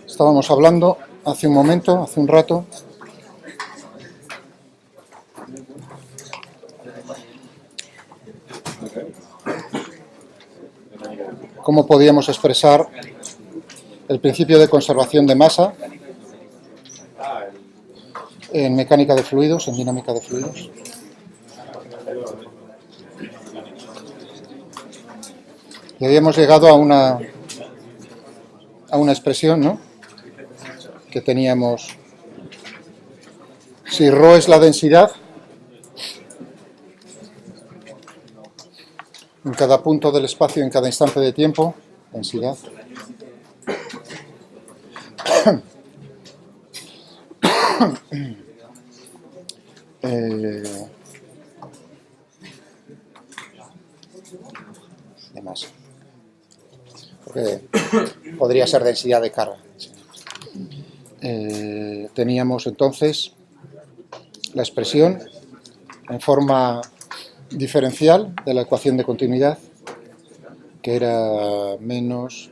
Estábamos hablando hace un momento, hace un rato, cómo podíamos expresar el principio de conservación de masa en mecánica de fluidos, en dinámica de fluidos. Y habíamos llegado a una expresión, ¿no?, que teníamos. Si ρ es la densidad, en cada punto del espacio, en cada instante de tiempo, densidad. De masa. Porque podría ser densidad de carga. Teníamos entonces la expresión en forma diferencial de la ecuación de continuidad, que era menos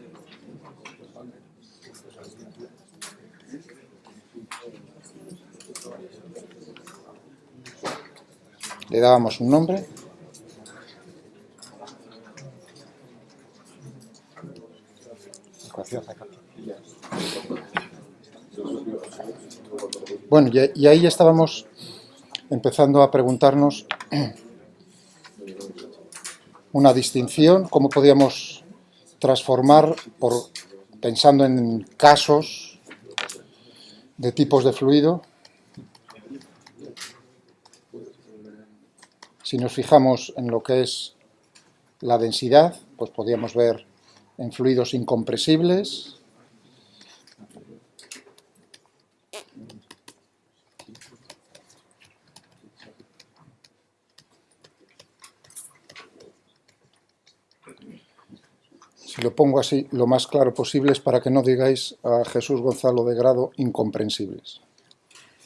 le dábamos un nombre, bueno, y ahí estábamos empezando a preguntarnos una distinción, cómo podíamos transformar, pensando en casos de tipos de fluido. Si nos fijamos en lo que es la densidad, pues podríamos ver en fluidos incompresibles, si lo pongo así, lo más claro posible es para que no digáis a Jesús Gonzalo de Grado incomprensibles.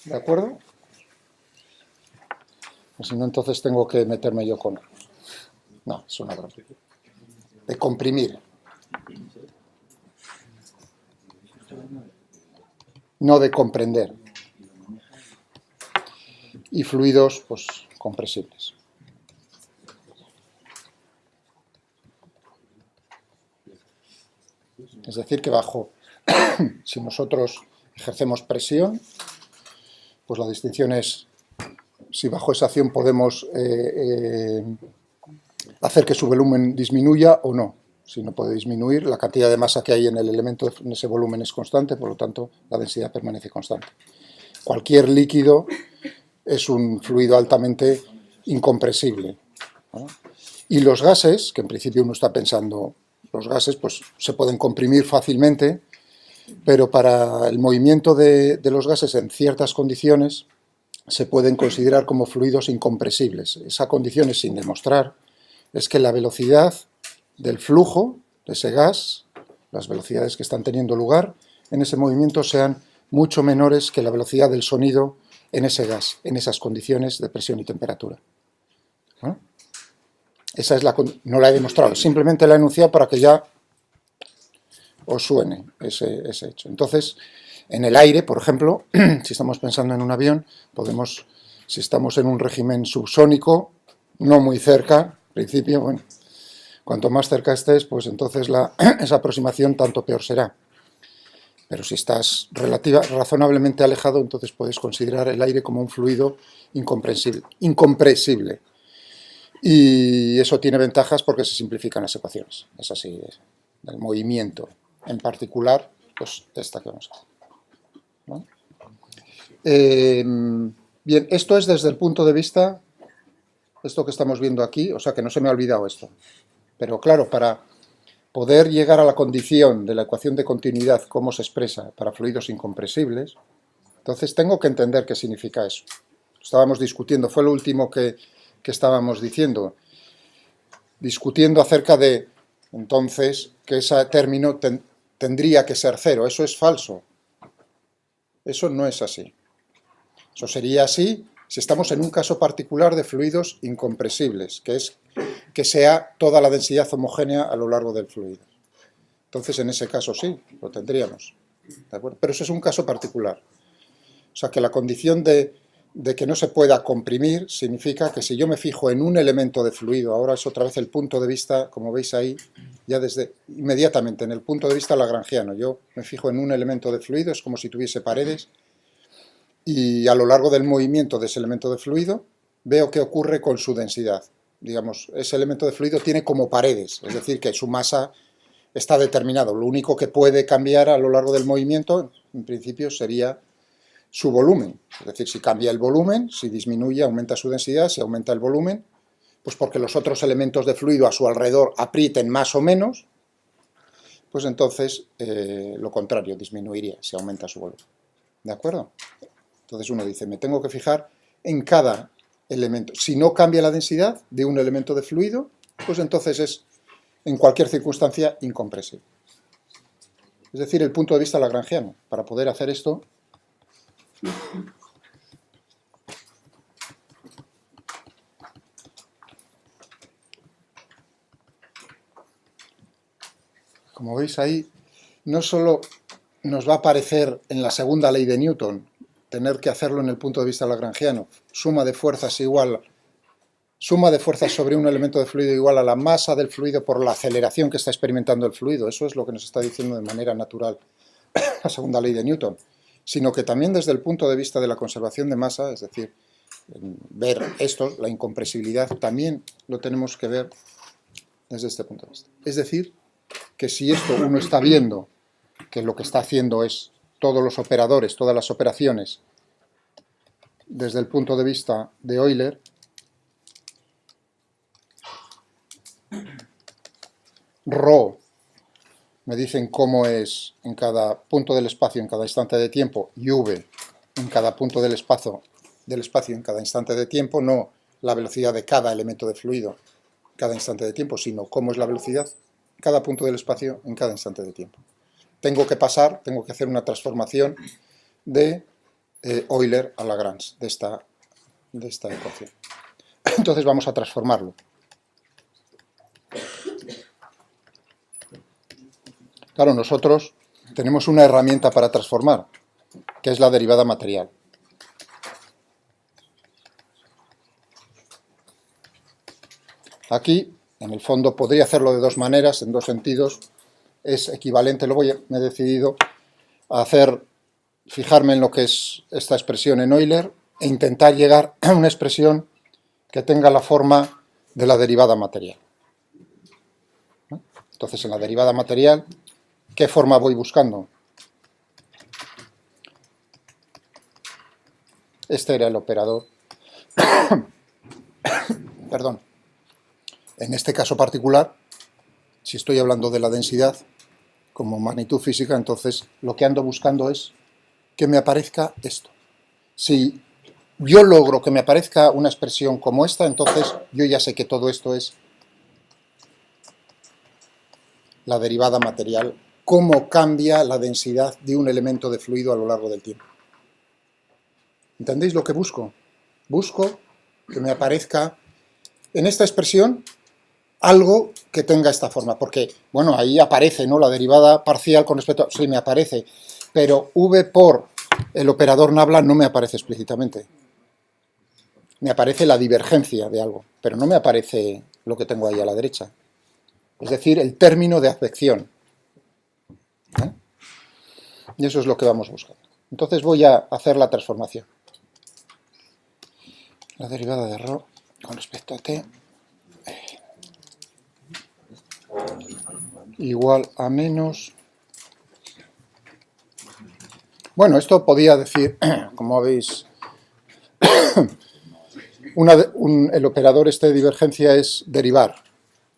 ¿De acuerdo? Pues si no, entonces tengo que meterme yo con él. No, es una broma. De comprimir. No de comprender. Y fluidos, pues, compresibles. Es decir, que si nosotros ejercemos presión, pues la distinción es si bajo esa acción podemos hacer que su volumen disminuya o no. Si no puede disminuir, la cantidad de masa que hay en el elemento, en ese volumen, es constante, por lo tanto la densidad permanece constante. Cualquier líquido es un fluido altamente incompresible, ¿no? Y los gases, que en principio uno está pensando, los gases pues se pueden comprimir fácilmente, pero para el movimiento de los gases en ciertas condiciones se pueden considerar como fluidos incompresibles. Esa condición es sin demostrar, es que la velocidad del flujo de ese gas, las velocidades que están teniendo lugar en ese movimiento, sean mucho menores que la velocidad del sonido en ese gas, en esas condiciones de presión y temperatura. ¿No? Esa es no la he demostrado, simplemente la he enunciado para que ya os suene ese hecho. Entonces, en el aire, por ejemplo, si estamos pensando en un avión, si estamos en un régimen subsónico, no muy cerca, en principio, bueno, cuanto más cerca estés, pues entonces esa aproximación tanto peor será. Pero si estás razonablemente alejado, entonces puedes considerar el aire como un fluido incompresible. Y eso tiene ventajas porque se simplifican las ecuaciones. Es así, el movimiento en particular, pues esta que vamos a hacer, ¿no? Bien, esto es desde el punto de vista, esto que estamos viendo aquí, o sea que no se me ha olvidado esto. Pero claro, para poder llegar a la condición de la ecuación de continuidad, cómo se expresa para fluidos incompresibles, entonces tengo que entender qué significa eso. Estábamos discutiendo, fue lo último que estábamos discutiendo acerca de, entonces, que ese término tendría que ser cero. Eso es falso. Eso no es así. Eso sería así si estamos en un caso particular de fluidos incompresibles, que es que sea toda la densidad homogénea a lo largo del fluido. Entonces, en ese caso sí, lo tendríamos. ¿de acuerdo? Pero eso es un caso particular. O sea, que la condición de que no se pueda comprimir significa que si yo me fijo en un elemento de fluido, ahora es otra vez el punto de vista, como veis ahí, ya desde inmediatamente en el punto de vista lagrangiano, yo me fijo en un elemento de fluido, es como si tuviese paredes, y a lo largo del movimiento de ese elemento de fluido veo qué ocurre con su densidad. Digamos, ese elemento de fluido tiene como paredes, es decir, que su masa está determinado. Lo único que puede cambiar a lo largo del movimiento, en principio, sería su volumen. Es decir, si cambia el volumen, si disminuye, aumenta su densidad, si aumenta el volumen, pues porque los otros elementos de fluido a su alrededor aprieten más o menos, pues entonces lo contrario, disminuiría si aumenta su volumen. ¿De acuerdo? Entonces uno dice, me tengo que fijar en cada elemento. Si no cambia la densidad de un elemento de fluido, pues entonces es, en cualquier circunstancia, incompresible. Es decir, el punto de vista lagrangiano. Para poder hacer esto, como veis ahí, no solo nos va a aparecer en la segunda ley de Newton tener que hacerlo en el punto de vista lagrangiano, suma de fuerzas sobre un elemento de fluido igual a la masa del fluido por la aceleración que está experimentando el fluido. Eso es lo que nos está diciendo de manera natural la segunda ley de Newton, sino que también desde el punto de vista de la conservación de masa, es decir, ver esto, la incompresibilidad, también lo tenemos que ver desde este punto de vista. Es decir, que si esto uno está viendo que lo que está haciendo es todos los operadores, todas las operaciones, desde el punto de vista de Euler, ρ me dicen cómo es en cada punto del espacio, en cada instante de tiempo, y v en cada punto del espacio en cada instante de tiempo, no la velocidad de cada elemento de fluido cada instante de tiempo, sino cómo es la velocidad cada punto del espacio en cada instante de tiempo. Tengo que hacer una transformación de Euler a Lagrange, de esta ecuación. Entonces vamos a transformarlo. Claro, nosotros tenemos una herramienta para transformar, que es la derivada material. Aquí, en el fondo, podría hacerlo de dos maneras, en dos sentidos. Es equivalente, me he decidido a fijarme en lo que es esta expresión en Euler e intentar llegar a una expresión que tenga la forma de la derivada material. Entonces, en la derivada material, ¿qué forma voy buscando? Este era el operador. Perdón. En este caso particular, si estoy hablando de la densidad como magnitud física, entonces lo que ando buscando es que me aparezca esto. Si yo logro que me aparezca una expresión como esta, entonces yo ya sé que todo esto es la derivada material, cómo cambia la densidad de un elemento de fluido a lo largo del tiempo. ¿Entendéis lo que busco? Busco que me aparezca en esta expresión algo que tenga esta forma, porque, bueno, ahí aparece, ¿no?, la derivada parcial con respecto a... Sí, me aparece, pero v por el operador nabla no me aparece explícitamente. Me aparece la divergencia de algo, pero no me aparece lo que tengo ahí a la derecha. Es decir, el término de advección. Y eso es lo que vamos buscando. Entonces voy a hacer la transformación. La derivada de ρ con respecto a t igual a menos... Bueno, esto podía decir, como veis, el operador este de divergencia es derivar.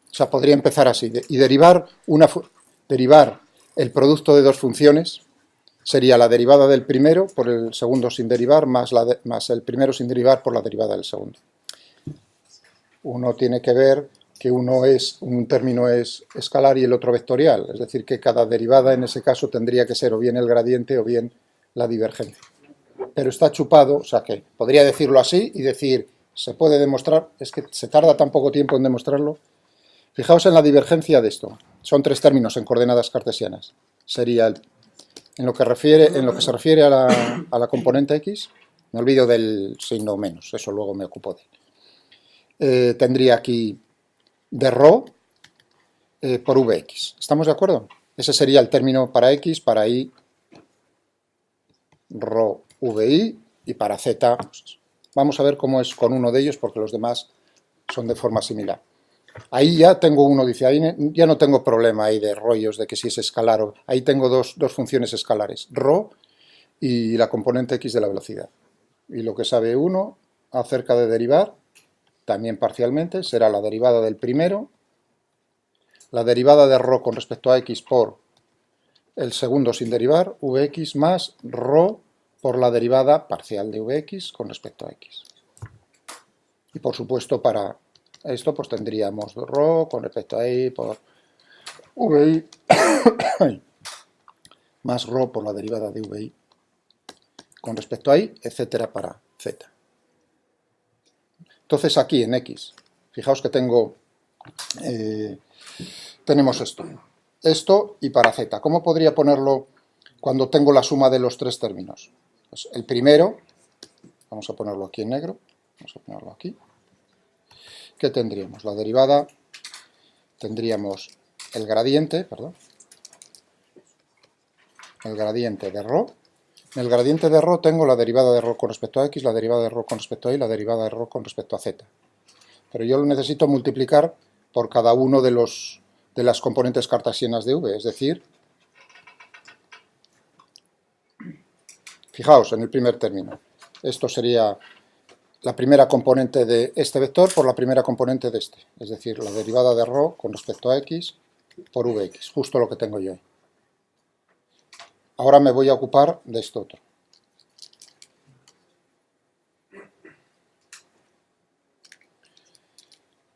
O sea, podría empezar así. Y derivar el producto de dos funciones sería la derivada del primero por el segundo sin derivar más el primero sin derivar por la derivada del segundo. Uno tiene que ver que un término es escalar y el otro vectorial, es decir, que cada derivada en ese caso tendría que ser o bien el gradiente o bien la divergencia. Pero está chupado, o sea que podría decirlo así y decir, se puede demostrar, es que se tarda tan poco tiempo en demostrarlo. Fijaos en la divergencia de esto, son tres términos en coordenadas cartesianas. Sería En lo que se refiere a la componente x, me olvido del signo menos, eso luego me ocupo de él. Tendría aquí de rho por vx. ¿Estamos de acuerdo? Ese sería el término para x, para y rho vi, y para z, pues, vamos a ver cómo es con uno de ellos, porque los demás son de forma similar. Ahí ya tengo uno, dice, ahí ya no tengo problema ahí de rollos de que si es escalar o... Ahí tengo dos funciones escalares, rho y la componente x de la velocidad. Y lo que sabe uno acerca de derivar, también parcialmente, será la derivada del primero, la derivada de rho con respecto a x por el segundo sin derivar, vx, más rho por la derivada parcial de vx con respecto a x. Y por supuesto para esto pues tendríamos rho con respecto a y por vi más rho por la derivada de vi con respecto a y, etcétera para z. Entonces aquí en x, fijaos que tenemos esto y para z. ¿Cómo podría ponerlo cuando tengo la suma de los tres términos? Pues el primero, vamos a ponerlo aquí en negro, vamos a ponerlo aquí. ¿Qué tendríamos? La derivada, tendríamos el gradiente, el gradiente de rho. En el gradiente de rho tengo la derivada de rho con respecto a x, la derivada de rho con respecto a y, la derivada de rho con respecto a z. Pero yo lo necesito multiplicar por cada uno de las componentes cartesianas de v, es decir, fijaos en el primer término, esto sería la primera componente de este vector por la primera componente de este, es decir, la derivada de rho con respecto a x por vx, justo lo que tengo yo ahí. Ahora me voy a ocupar de esto otro.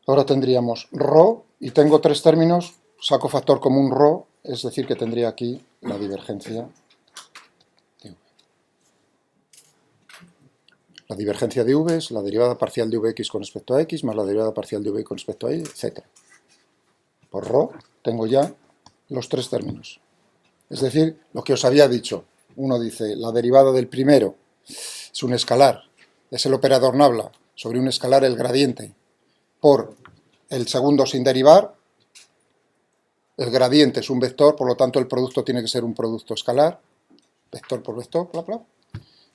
Ahora tendríamos rho, y tengo tres términos, saco factor común rho, es decir, que tendría aquí la divergencia de v. La divergencia de v es la derivada parcial de vx con respecto a x, más la derivada parcial de v con respecto a y, etc. Por rho tengo ya los tres términos. Es decir, lo que os había dicho. Uno dice, la derivada del primero es un escalar, es el operador nabla sobre un escalar el gradiente por el segundo sin derivar. El gradiente es un vector, por lo tanto el producto tiene que ser un producto escalar, vector por vector, bla, bla.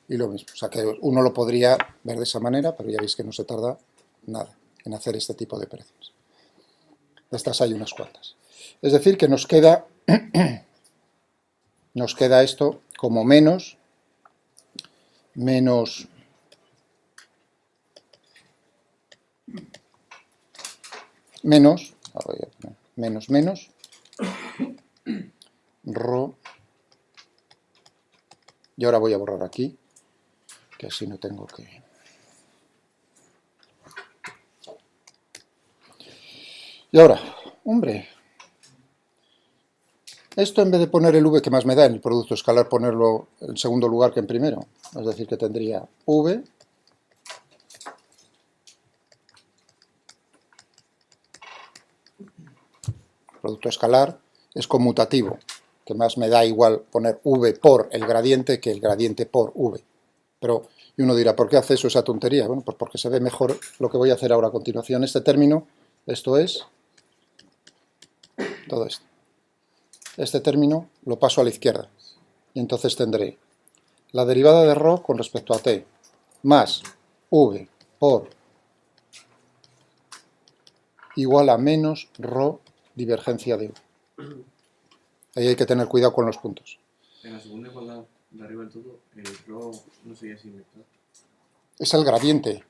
Y lo mismo, o sea que uno lo podría ver de esa manera, pero ya veis que no se tarda nada en hacer este tipo de operaciones. De estas hay unas cuantas. Es decir, que nos queda esto como menos rho, y ahora voy a borrar aquí, que así no tengo que... Y ahora, hombre, esto en vez de poner el v que más me da en el producto escalar, ponerlo en segundo lugar que en primero, es decir, que tendría v producto escalar es conmutativo, que más me da igual poner v por el gradiente que el gradiente por v. Pero, y uno dirá, ¿por qué hace eso esa tontería? Bueno, pues porque se ve mejor lo que voy a hacer ahora a continuación. Este término, esto es todo esto. Este término lo paso a la izquierda. Y entonces tendré la derivada de rho con respecto a t, más v por igual a menos rho divergencia de v. Ahí hay que tener cuidado con los puntos. En la segunda igualdad de arriba del todo, el rho no sería sin vector. Es el gradiente.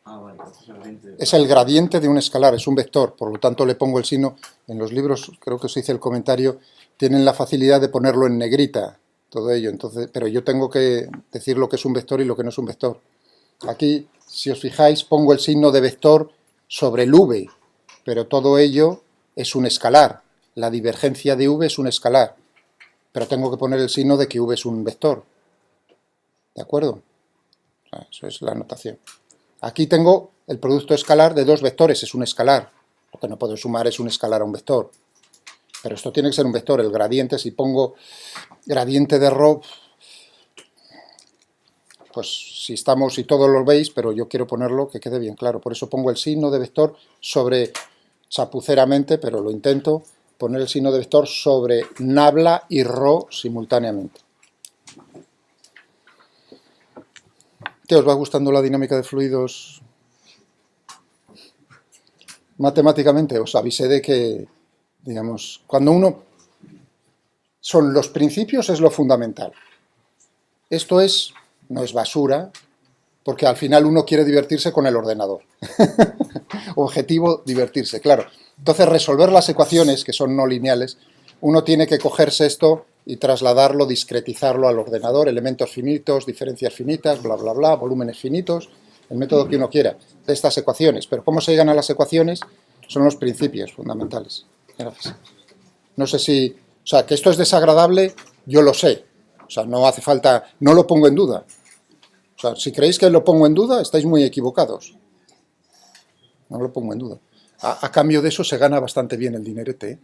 Ah, vale, es el gradiente. Es el gradiente de un escalar, es un vector, por lo tanto le pongo el signo. En los libros, creo que os hice el comentario, tienen la facilidad de ponerlo en negrita, todo ello, entonces, pero yo tengo que decir lo que es un vector y lo que no es un vector. Aquí, si os fijáis, pongo el signo de vector sobre el v, pero todo ello es un escalar. La divergencia de v es un escalar, pero tengo que poner el signo de que v es un vector. ¿De acuerdo? Eso es la notación. Aquí tengo el producto escalar de dos vectores, es un escalar. Lo que no puedo sumar es un escalar a un vector. Pero esto tiene que ser un vector. El gradiente, si pongo gradiente de ρ, pues si todos lo veis, pero yo quiero ponerlo que quede bien claro. Por eso pongo el signo de vector sobre, chapuceramente, pero lo intento, poner el signo de vector sobre nabla y ρ simultáneamente. ¿Qué os va gustando la dinámica de fluidos? Matemáticamente os avisé de que, digamos, cuando uno... Son los principios, es lo fundamental. Esto no es basura, porque al final uno quiere divertirse con el ordenador. Objetivo, divertirse, claro. Entonces, resolver las ecuaciones, que son no lineales, uno tiene que cogerse esto y trasladarlo, discretizarlo al ordenador, elementos finitos, diferencias finitas, bla, bla, bla, volúmenes finitos, el método que uno quiera, de estas ecuaciones. Pero cómo se llegan a las ecuaciones son los principios fundamentales. Gracias. No sé si... O sea, que esto es desagradable, yo lo sé. O sea, no hace falta... No lo pongo en duda. O sea, si creéis que lo pongo en duda, estáis muy equivocados. No lo pongo en duda. A cambio de eso se gana bastante bien el dinerete, ¿eh?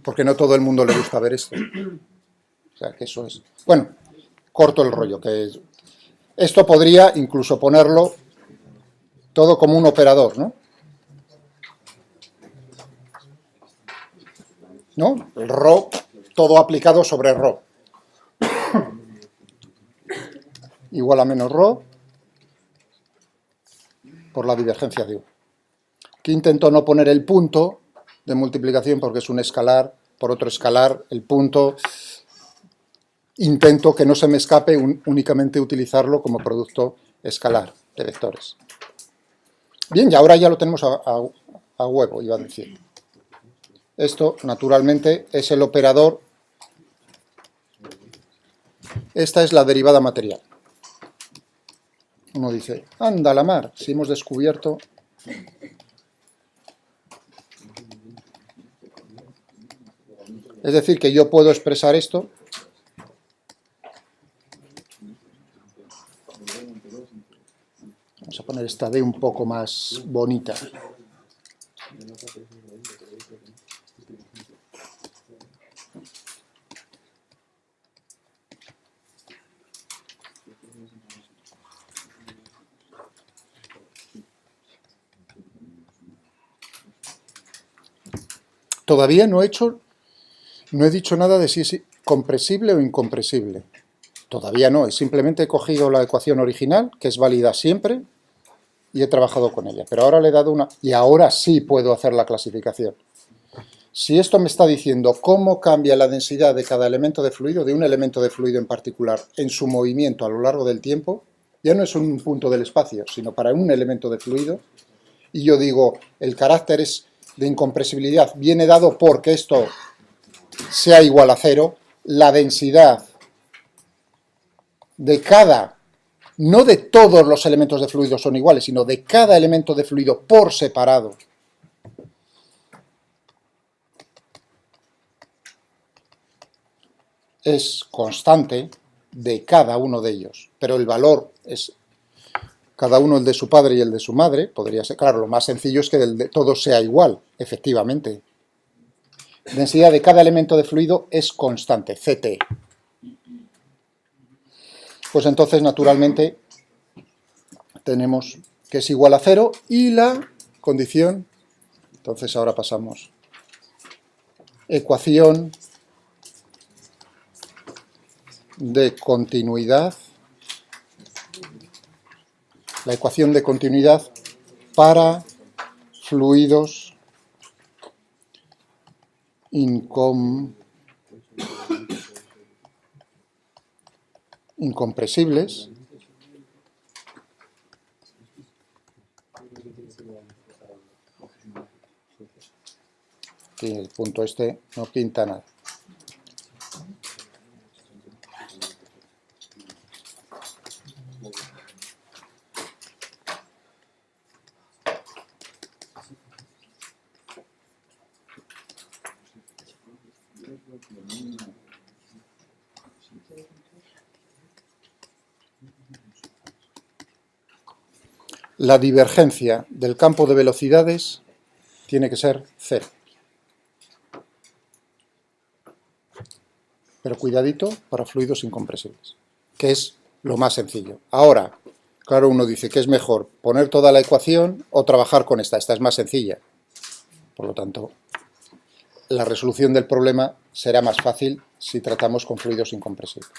Porque no todo el mundo le gusta ver esto. O sea, que eso es... Bueno, corto el rollo, que esto podría incluso ponerlo todo como un operador, ¿no? ¿No? El ρ, todo aplicado sobre ρ. Igual a menos ρ por la divergencia de U. Aquí intento no poner el punto de multiplicación porque es un escalar por otro escalar. El punto intento que no se me escape únicamente utilizarlo como producto escalar de vectores. Bien, y ahora ya lo tenemos a huevo, iba a decir. Esto, naturalmente, es el operador. Esta es la derivada material. Uno dice, anda la mar, si hemos descubierto... Es decir, que yo puedo expresar esto vamos a poner esta D un poco más bonita. Todavía no he dicho nada de si es compresible o incompresible. Todavía no, simplemente he cogido la ecuación original, que es válida siempre, y he trabajado con ella. Pero ahora le he dado una... Y ahora sí puedo hacer la clasificación. Si esto me está diciendo cómo cambia la densidad de cada elemento de fluido, de un elemento de fluido en particular, en su movimiento a lo largo del tiempo, ya no es un punto del espacio, sino para un elemento de fluido, y yo digo, el carácter es de incompresibilidad viene dado porque esto sea igual a cero, la densidad de cada, no de todos los elementos de fluido son iguales, sino de cada elemento de fluido por separado, es constante de cada uno de ellos, pero el valor es cada uno el de su padre y el de su madre, podría ser, claro, lo más sencillo es que el de todos sea igual, efectivamente. Densidad de cada elemento de fluido es constante, Ct. Pues entonces, naturalmente, tenemos que es igual a cero y la condición, entonces ahora pasamos, ecuación de continuidad, la ecuación de continuidad para fluidos incompresibles y el punto este no pinta nada. La divergencia del campo de velocidades tiene que ser cero. cuidadito para fluidos incompresibles, que es lo más sencillo. Ahora, claro, uno dice que es mejor poner toda la ecuación o trabajar con esta. Esta es más sencilla. Por lo tanto, la resolución del problema será más fácil si tratamos con fluidos incompresibles.